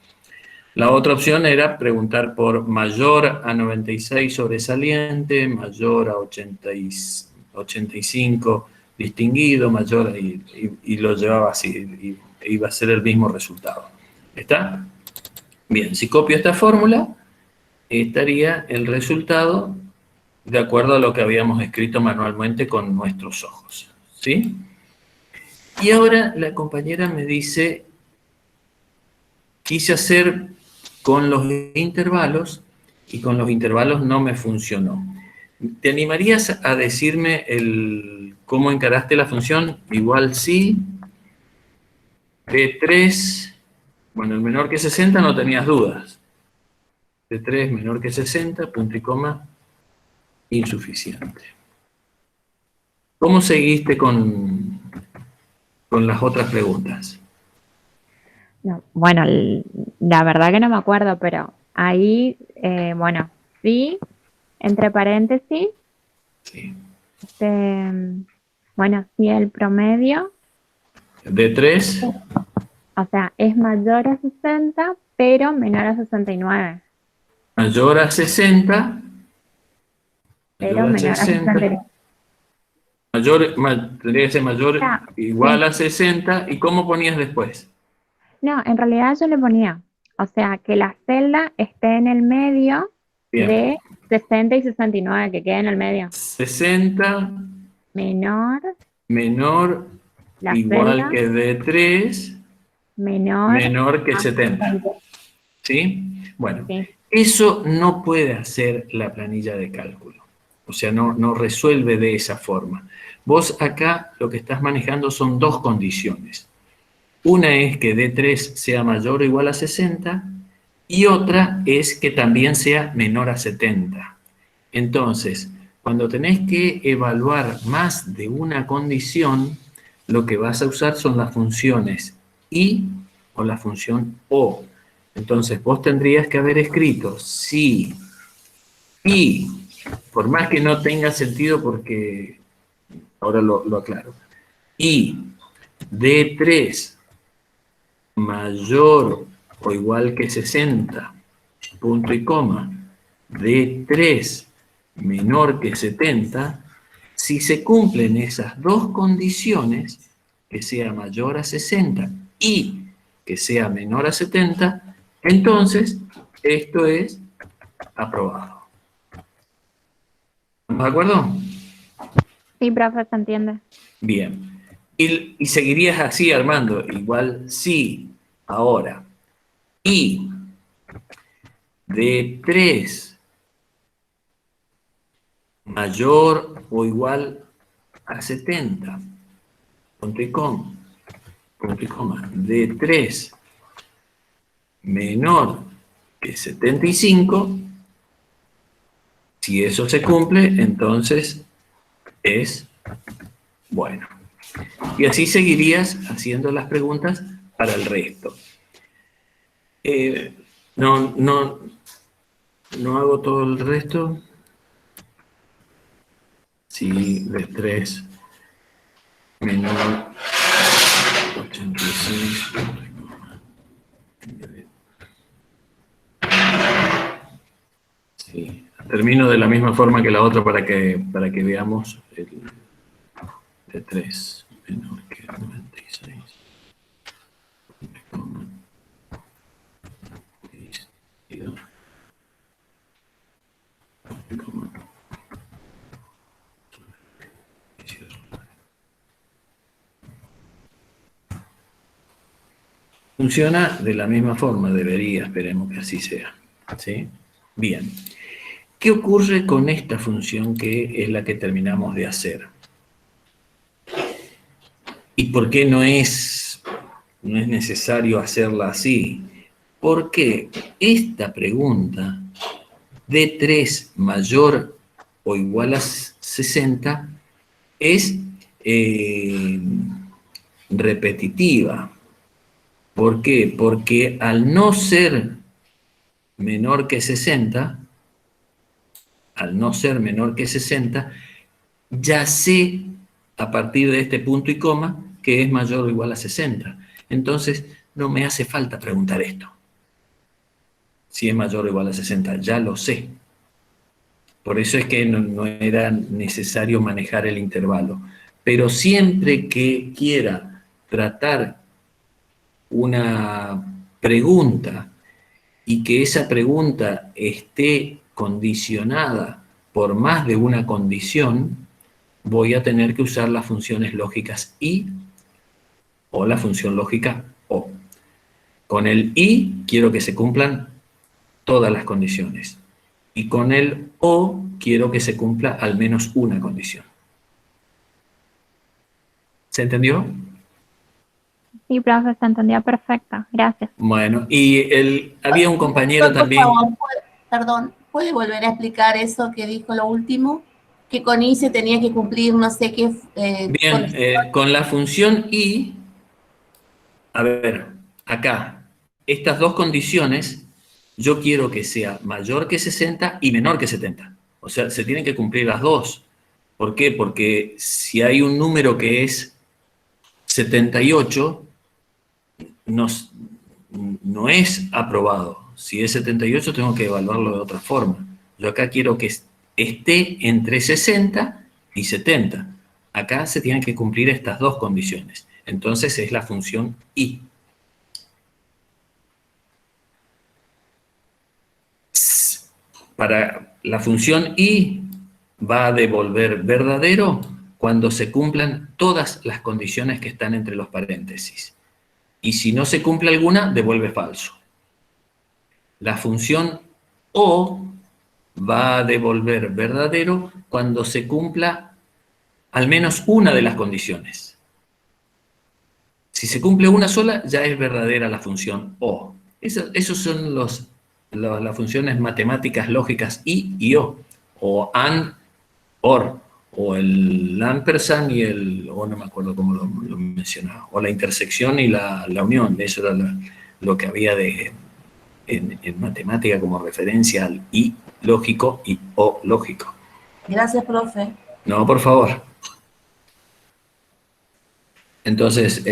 La otra opción era preguntar por mayor a 96 sobresaliente, mayor a 85 distinguido, mayor, y lo llevaba así, y iba a ser el mismo resultado. ¿Está? Bien, si copio esta fórmula, estaría el resultado de acuerdo a lo que habíamos escrito manualmente con nuestros ojos. ¿Sí? Y ahora la compañera me dice, quise hacer con los intervalos, y con los intervalos no me funcionó. ¿Te animarías a decirme cómo encaraste la función? Igual sí, D3, bueno, el menor que 60 no tenías dudas. D3 menor que 60, punto y coma, insuficiente. ¿Cómo seguiste con las otras preguntas?
No, bueno, la verdad que no me acuerdo, pero ahí, bueno, sí, entre paréntesis,
Sí.
bueno, sí, el promedio,
D3,
o sea, es mayor a 60, pero menor a 69.
mayor a 60,
Pero menor a 69.
tendría que ser mayor, igual a 60, ¿y cómo ponías después?
No, en realidad yo le ponía, o sea, que la celda esté en el medio
Bien.
de 60 y 69, que quede en el medio.
60
Menor,
menor
la
igual
celda,
que D3 menor que 70. ¿Sí? Bueno,
sí.
eso no puede hacer la planilla de cálculo. O sea, no resuelve de esa forma. Vos acá lo que estás manejando son dos condiciones. Una es que D3 sea mayor o igual a 60 y otra es que también sea menor a 70. Entonces, cuando tenés que evaluar más de una condición, lo que vas a usar son las funciones y o la función o. Entonces, vos tendrías que haber escrito si y, por más que no tenga sentido porque ahora lo aclaro, y D3 mayor o igual que 60, punto y coma, D3 menor que 70, si se cumplen esas dos condiciones, que sea mayor a 60 y que sea menor a 70, entonces esto es aprobado. ¿Estamos de acuerdo?
Sí, profe, se entiende.
Bien. Y seguirías así, Armando, igual sí, ahora. Y D3 mayor o igual a 70, punto y coma, D3 menor que 75, si eso se cumple, entonces es bueno. Y así seguirías haciendo las preguntas para el resto. No hago todo el resto. Si D3 menor 86. Sí, termino de la misma forma que la otra para que veamos el D3 menor que 96. Funciona de la misma forma, debería, esperemos que así sea. ¿Sí? Bien. ¿Qué ocurre con esta función que es la que terminamos de hacer? ¿Y por qué no es necesario hacerla así? Porque esta pregunta, D3 mayor o igual a 60, es repetitiva. ¿Por qué? Porque al no ser menor que 60, ya sé a partir de este punto y coma que es mayor o igual a 60. Entonces, no me hace falta preguntar esto. Si es mayor o igual a 60, ya lo sé. Por eso es que no era necesario manejar el intervalo. Pero siempre que quiera tratar una pregunta y que esa pregunta esté condicionada por más de una condición, voy a tener que usar las funciones lógicas y o la función lógica o. Con el y quiero que se cumplan todas las condiciones. Y con el o quiero que se cumpla al menos una condición. ¿Se entendió?
Sí, profe, se entendía perfecto. Gracias.
Bueno, y había un compañero
Por
también.
favor, perdón, ¿puede volver a explicar eso que dijo lo último? Que con i se tenía que cumplir no sé qué.
Bien, con la función y, a ver, acá, estas dos condiciones, yo quiero que sea mayor que 60 y menor que 70. O sea, se tienen que cumplir las dos. ¿Por qué? Porque si hay un número que es 78, no es aprobado. Si es 78, tengo que evaluarlo de otra forma. Yo acá quiero que esté entre 60 y 70. Acá se tienen que cumplir estas dos condiciones. Entonces es la función y. Para la función y va a devolver verdadero cuando se cumplan todas las condiciones que están entre los paréntesis. Y si no se cumple alguna, devuelve falso. La función o va a devolver verdadero cuando se cumpla al menos una de las condiciones. Si se cumple una sola, ya es verdadera la función o. Esos son las funciones matemáticas lógicas y o and, or, o el ampersand y o no me acuerdo cómo lo mencionaba, o la intersección y la unión. Eso era lo que había en matemática como referencia al y lógico y o lógico.
Gracias, profe.
No, por favor. Entonces,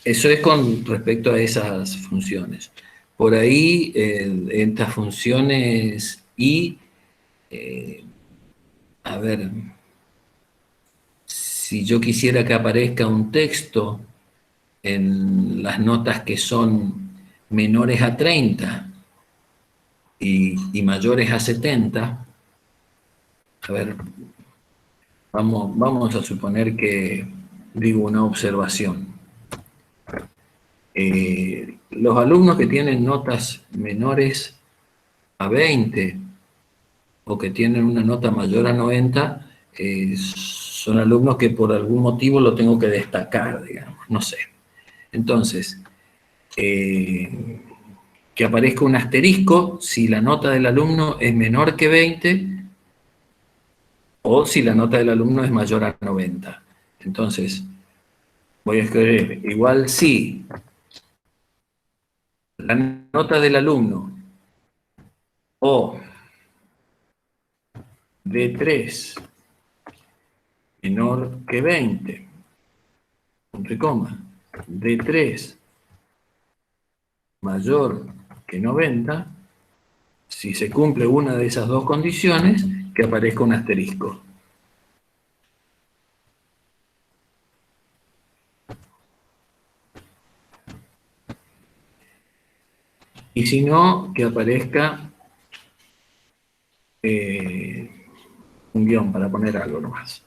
eso es con respecto a esas funciones. Por ahí, estas funciones y, a ver, si yo quisiera que aparezca un texto en las notas que son menores a 30 y mayores a 70, a ver, vamos a suponer que digo una observación. Los alumnos que tienen notas menores a 20 o que tienen una nota mayor a 90 son alumnos que por algún motivo lo tengo que destacar, digamos, no sé. Entonces, que aparezca un asterisco si la nota del alumno es menor que 20 o si la nota del alumno es mayor a 90. Entonces, voy a escribir igual si la nota del alumno o de 3 menor que 20, punto y coma, de 3 mayor que 90, si se cumple una de esas dos condiciones, que aparezca un asterisco. Y si no, que aparezca un guión para poner algo nomás.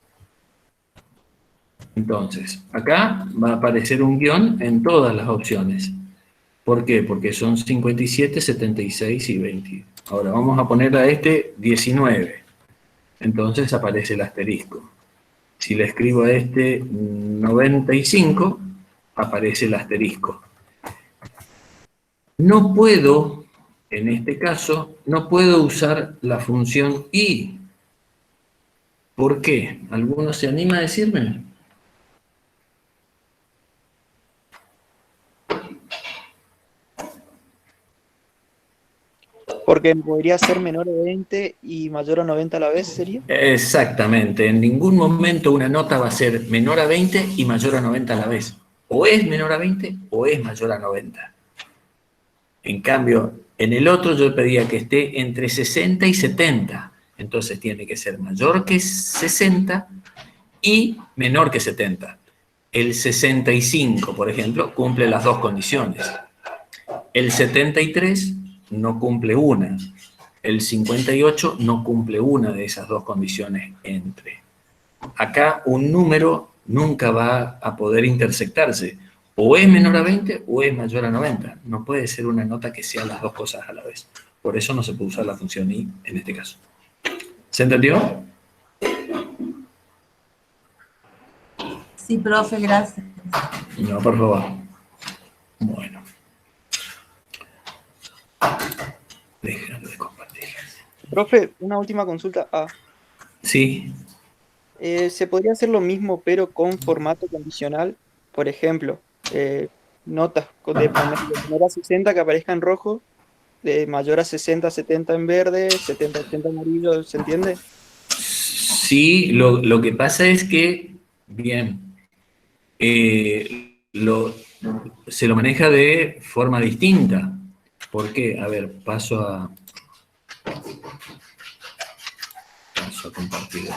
Entonces, acá va a aparecer un guión en todas las opciones. ¿Por qué? Porque son 57, 76 y 20. Ahora vamos a poner a este 19. Entonces aparece el asterisco. Si le escribo a este 95, aparece el asterisco. No puedo, en este caso, no puedo usar la función y. ¿Por qué? ¿Alguno se anima a decirme?
Porque podría ser menor a 20 y mayor a 90 a la vez, ¿sería?
Exactamente, en ningún momento una nota va a ser menor a 20 y mayor a 90 a la vez. O es menor a 20 o es mayor a 90. En cambio, en el otro yo pedía que esté entre 60 y 70. Entonces tiene que ser mayor que 60 y menor que 70. El 65, por ejemplo, cumple las dos condiciones. El 73 no cumple una. El 58 no cumple una de esas dos condiciones entre. Acá un número nunca va a poder intersectarse. O es menor a 20 o es mayor a 90. No puede ser una nota que sea las dos cosas a la vez. Por eso no se puede usar la función i en este caso. ¿Se entendió?
Sí, profe, gracias.
No, por favor. Bueno. Déjalo de compartir.
Profe, una última consulta.
Sí.
¿Se podría hacer lo mismo pero con formato condicional? Por ejemplo, notas de menor a 60 que aparezca en rojo, de mayor a 60, 70 en verde, 70, 80 amarillo, ¿se entiende?
Sí, lo que pasa es que, bien, se lo maneja de forma distinta. ¿Por qué? A ver, paso a compartir.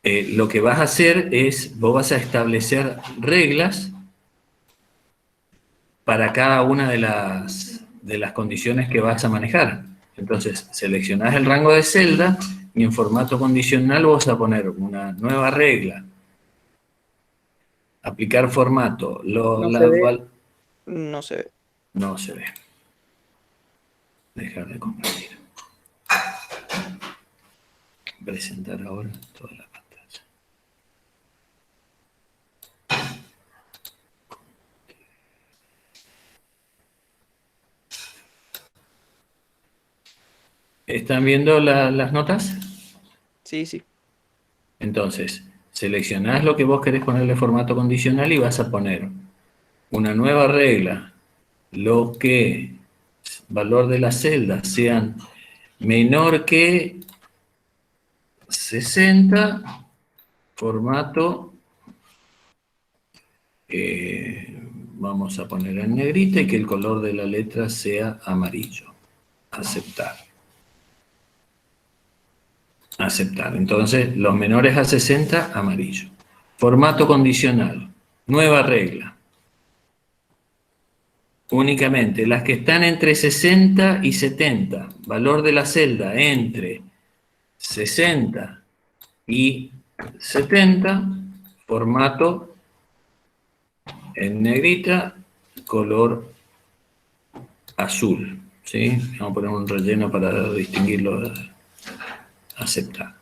Lo que vas a hacer es, vos vas a establecer reglas para cada una de las condiciones que vas a manejar. Entonces, seleccionás el rango de celda y en formato condicional vas a poner una nueva regla. Aplicar formato.
No se ve. No se ve.
No se ve. Dejar de compartir. Presentar ahora toda la pantalla. ¿Están viendo las notas?
Sí, sí.
Entonces, seleccionás lo que vos querés ponerle formato condicional y vas a poner una nueva regla. Lo que valor de las celdas sean menor que 60, formato, vamos a poner en negrita y que el color de la letra sea amarillo. Aceptar. Aceptar. Entonces, los menores a 60, amarillo. Formato condicional. Nueva regla. Únicamente las que están entre 60 y 70. Valor de la celda entre 60 y 70. Formato en negrita, color azul. ¿Sí? Vamos a poner un relleno para distinguirlo. Aceptar.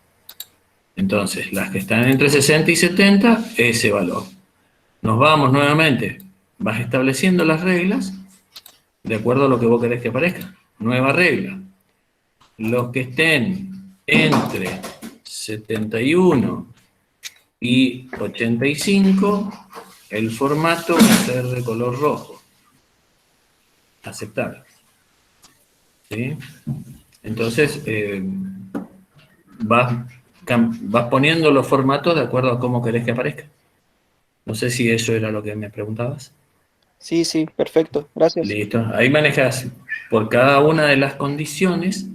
Entonces, las que están entre 60 y 70, ese valor. Nos vamos nuevamente. Vas estableciendo las reglas de acuerdo a lo que vos querés que aparezca. Nueva regla. Los que estén entre 71 y 85, el formato va a ser de color rojo. Aceptar. ¿Sí? Entonces, vas poniendo los formatos de acuerdo a cómo querés que aparezca. No sé si eso era lo que me preguntabas.
Sí, sí, perfecto. Gracias.
Listo. Ahí manejas por cada una de las condiciones,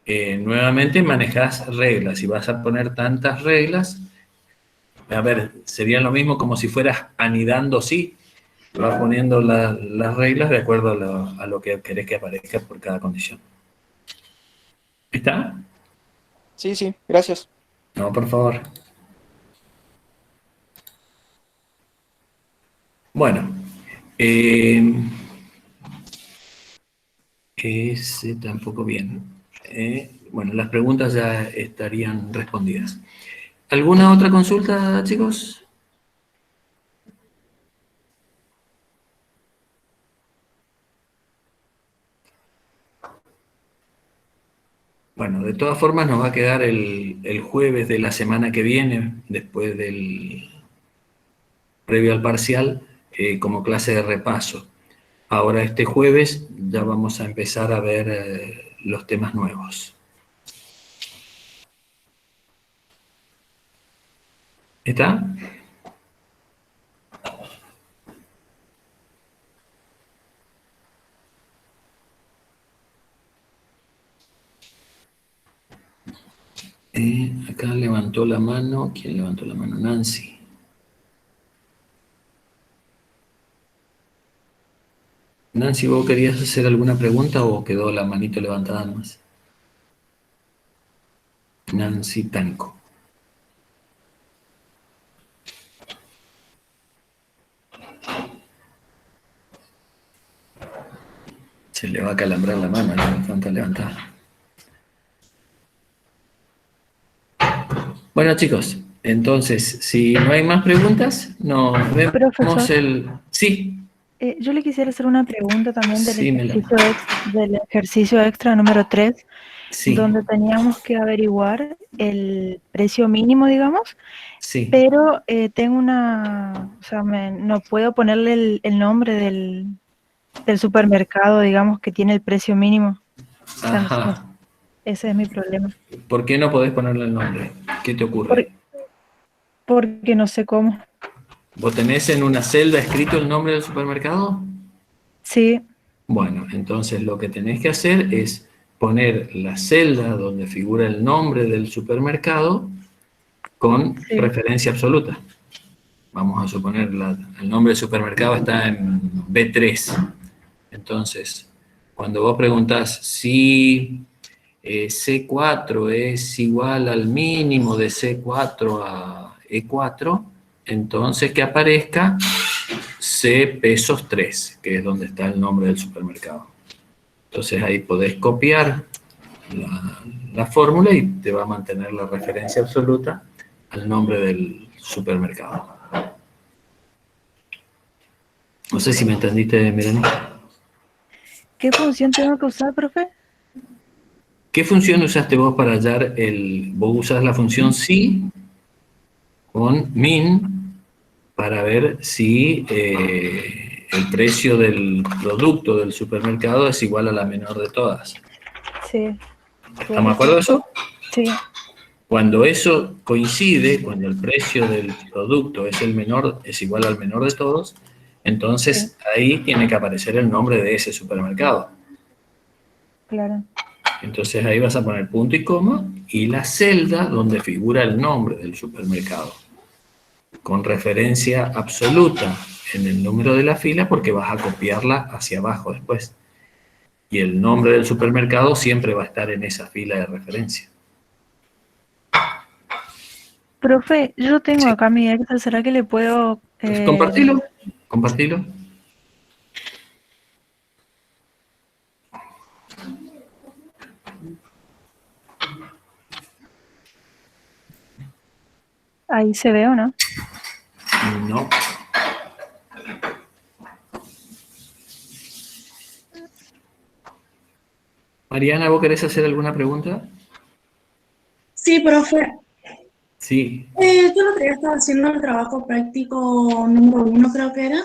nuevamente manejas reglas. Y vas a poner tantas reglas, a ver, sería lo mismo como si fueras anidando, sí. Vas poniendo las reglas de acuerdo a lo que querés que aparezca por cada condición. ¿Está?
Sí, sí, gracias.
No, por favor. Bueno. Ese tampoco bien. Bueno, las preguntas ya estarían respondidas. ¿Alguna otra consulta, chicos? Bueno, de todas formas nos va a quedar el jueves de la semana que viene, después del previo al parcial, como clase de repaso. Ahora este jueves ya vamos a empezar a ver los temas nuevos. ¿Está? Acá levantó la mano. ¿Quién levantó la mano? Nancy. Nancy, ¿vos querías hacer alguna pregunta o quedó la manito levantada nomás? Nancy Tanco. Se le va a calambrar la mano, no tanta levantada. Bueno, chicos, entonces, si no hay más preguntas, nos vemos
Profesor,
Sí,
yo le quisiera hacer una pregunta también
sí,
del ejercicio extra número 3,
sí,
donde teníamos que averiguar el precio mínimo, digamos,
sí.
pero tengo o sea, no puedo ponerle el nombre del supermercado, digamos, que tiene el precio mínimo. O sea,
Ajá.
ese es mi problema.
¿Por qué no podés ponerle el nombre? ¿Qué te ocurre?
Porque no sé cómo.
¿Vos tenés en una celda escrito el nombre del supermercado?
Sí.
Bueno, entonces lo que tenés que hacer es poner la celda donde figura el nombre del supermercado con referencia absoluta. Vamos a suponer el nombre del supermercado está en B3. Entonces, cuando vos preguntás si C4 es igual al mínimo de C4 a E4, entonces que aparezca C pesos 3, que es donde está el nombre del supermercado. Entonces ahí podés copiar la fórmula y te va a mantener la referencia absoluta al nombre del supermercado. No sé si me entendiste, Melanie.
¿Qué función tengo que usar, profe?
¿Qué función usaste vos para hallar vos usás la función si con min para ver si el precio del producto del supermercado es igual a la menor de todas?
Sí.
¿Estamos de acuerdo de eso?
Sí.
Cuando eso coincide, cuando el precio del producto es igual al menor de todos, entonces ahí tiene que aparecer el nombre de ese supermercado.
Claro.
Entonces ahí vas a poner punto y coma y la celda donde figura el nombre del supermercado, con referencia absoluta en el número de la fila porque vas a copiarla hacia abajo después. Y el nombre del supermercado siempre va a estar en esa fila de referencia.
Profe, yo tengo acá mi Excel, ¿será que le puedo...?
Compartilo.
Ahí se ve, ¿o no?
No. Mariana, ¿vos querés hacer alguna pregunta?
Sí, profe.
Sí.
Yo lo que estaba haciendo el trabajo práctico número 1, creo que era.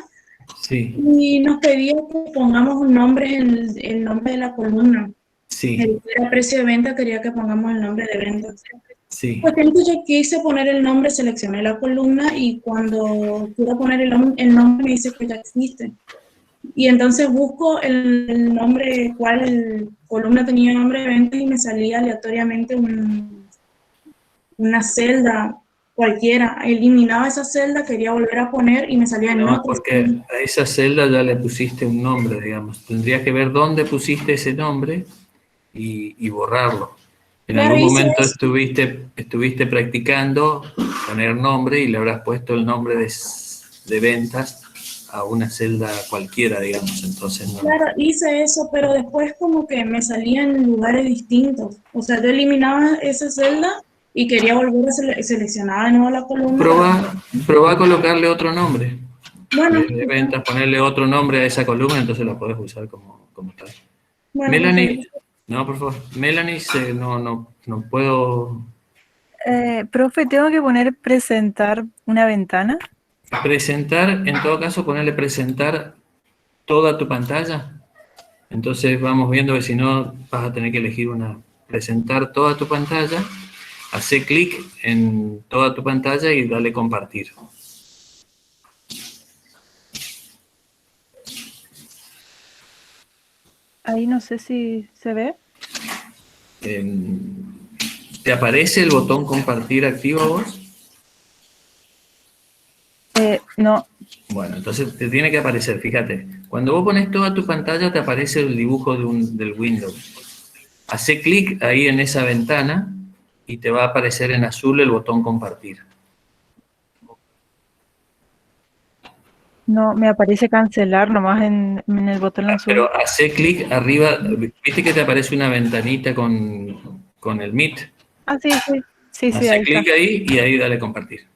Sí.
Y nos pedía que pongamos un nombre en el nombre de la columna.
Sí.
El precio de venta quería que pongamos el nombre de venta.
Sí.
Pues entonces yo quise poner el nombre, seleccioné la columna y cuando quiero poner el nombre me dice que ya existe. Y entonces busco el nombre, cuál columna tenía nombre de venta y me salía aleatoriamente una celda cualquiera. Eliminaba esa celda, quería volver a poner y me salía en otra.
Porque a esa celda ya le pusiste un nombre, digamos. Tendrías que ver dónde pusiste ese nombre y borrarlo. En algún momento estuviste practicando poner nombre y le habrás puesto el nombre de ventas a una celda cualquiera, digamos. Entonces no.
Claro, hice eso, pero después como que me salía en lugares distintos. O sea, yo eliminaba esa celda y quería volver a seleccionar de nuevo la columna.
Probá a colocarle otro nombre.
Bueno.
De ventas, ponerle otro nombre a esa columna, entonces la podés usar como tal.
Bueno,
Melanie, no, por favor. Melanie, no puedo...
Profe, ¿tengo que poner presentar una ventana?
Presentar, en todo caso, ponerle presentar toda tu pantalla? Entonces vamos viendo que si no vas a tener que elegir una, presentar toda tu pantalla, hace clic en toda tu pantalla y dale compartir.
Ahí no sé si se ve.
¿Te aparece el botón compartir activo a vos?
No.
Bueno, entonces te tiene que aparecer, fíjate. Cuando vos pones toda tu pantalla te aparece el dibujo del Windows. Hace clic ahí en esa ventana y te va a aparecer en azul el botón compartir.
No, me aparece cancelar nomás en el botón azul.
Pero hace clic arriba, ¿viste que te aparece una ventanita con el Meet?
Ah, sí, sí. Sí, sí,
Hace
ahí
clic
está.
ahí y ahí dale compartir.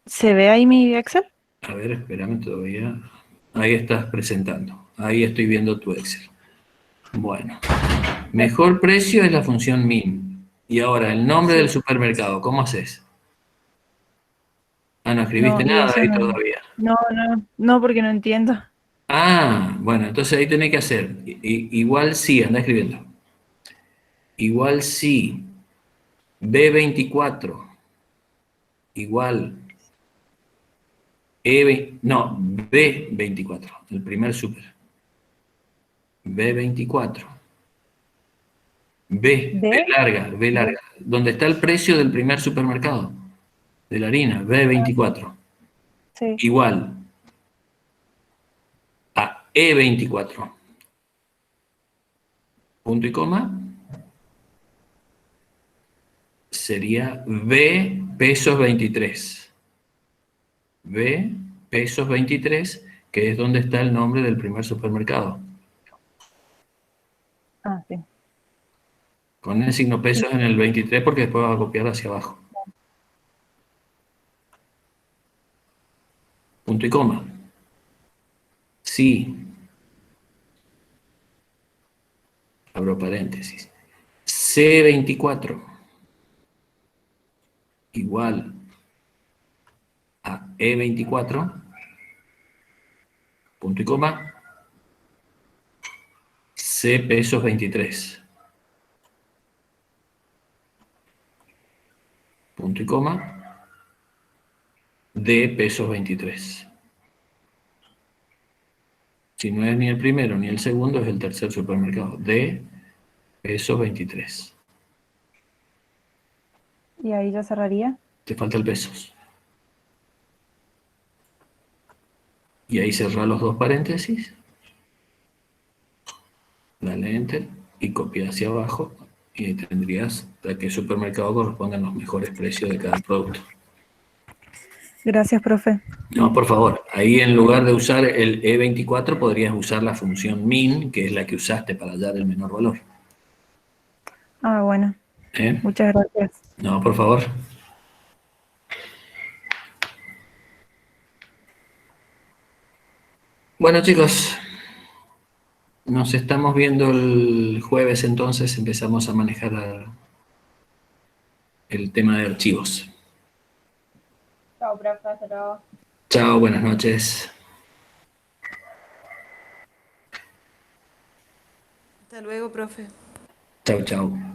¿Se ve ahí mi Excel?
A ver, espérame todavía. Ahí estás presentando. Ahí estoy viendo tu Excel. Bueno. Mejor precio es la función min. Y ahora, el nombre del supermercado, ¿cómo haces? Ah, no escribiste
No, y
nada
eso
ahí
no.
todavía.
No, porque no entiendo.
Ah, bueno, entonces ahí tenés que hacer. Igual sí, anda escribiendo. Igual sí. B24. Igual. No, B24. El primer super. B24. B larga, B larga. ¿Dónde está el precio del primer supermercado? De la harina, B24.
Sí.
Igual a E24. Punto y coma. Sería B pesos 23. B pesos 23, que es donde está el nombre del primer supermercado.
Ah, sí.
Con el signo pesos en el 23 porque después vas a copiar hacia abajo. Punto y coma. Sí. Abro paréntesis. C24 igual a E24, punto y coma, C pesos 23. Punto y coma, D pesos 23. Si no es ni el primero ni el segundo, es el tercer supermercado. D pesos 23.
¿Y ahí ya cerraría?
Te falta el pesos. Y ahí cerrar los dos paréntesis. Dale Enter y copia hacia abajo. Y ahí tendrías a qué supermercado corresponden los mejores precios de cada producto.
Gracias, profe.
No, por favor, ahí en lugar de usar el E24 podrías usar la función min, que es la que usaste para hallar el menor valor.
Ah, bueno. Muchas gracias.
No, por favor. Bueno, chicos, nos estamos viendo el jueves, entonces empezamos a manejar el tema de archivos.
Chao, profe, hasta luego.
Chao, buenas noches.
Hasta luego, profe.
Chao, chao.